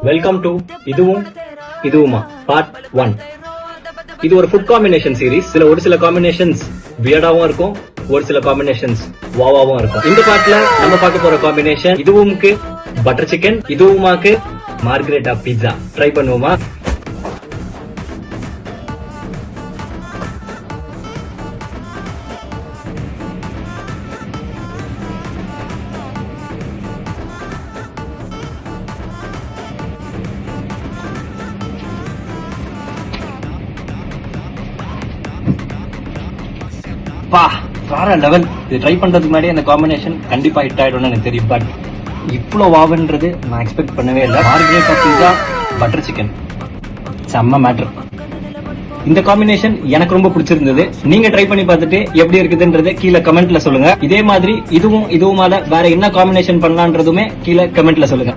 Welcome to இதுவுமா part 1. இது ஒரு food combination series. ஒரு சில காம்பினேஷன்ஸ் வியர்டாவும் இருக்கும், ஒரு சில காம்பினேஷன்ஸ் வாவாவும் இருக்கும். இந்த பார்ட்ல நம்ம பார்க்க போற காம்பினேஷன் இதுவும்க்கு பட்டர் சிக்கன், இதுவுமாக்கு மார்கரெட்டா பீட்சா. ட்ரை பண்ணுவோமா? வேற லெவல். இது ட்ரை பண்றதுக்கு முன்னாடி அந்த காம்பினேஷன் கண்டிப்பா ஹிட் ஆயிடும்னு எனக்கு தெரியும். பட் இவ்வளவு வாவன்றது நான் எக்ஸ்பெக்ட் பண்ணவே இல்லை. மார்கரெட்டா பீட்சா பட்டர் சிக்கன் செம்ம மேட்டர். இந்த காம்பினேஷன் எனக்கு ரொம்ப பிடிச்சிருந்தது. நீங்க ட்ரை பண்ணி பார்த்துட்டு எப்படி இருக்குதுன்றது கீழே கமெண்ட்ல சொல்லுங்க. இதே மாதிரி இதுவுமால வேற என்ன காம்பினேஷன் பண்ணலான்றதுமே கீழே கமெண்ட்ல சொல்லுங்க.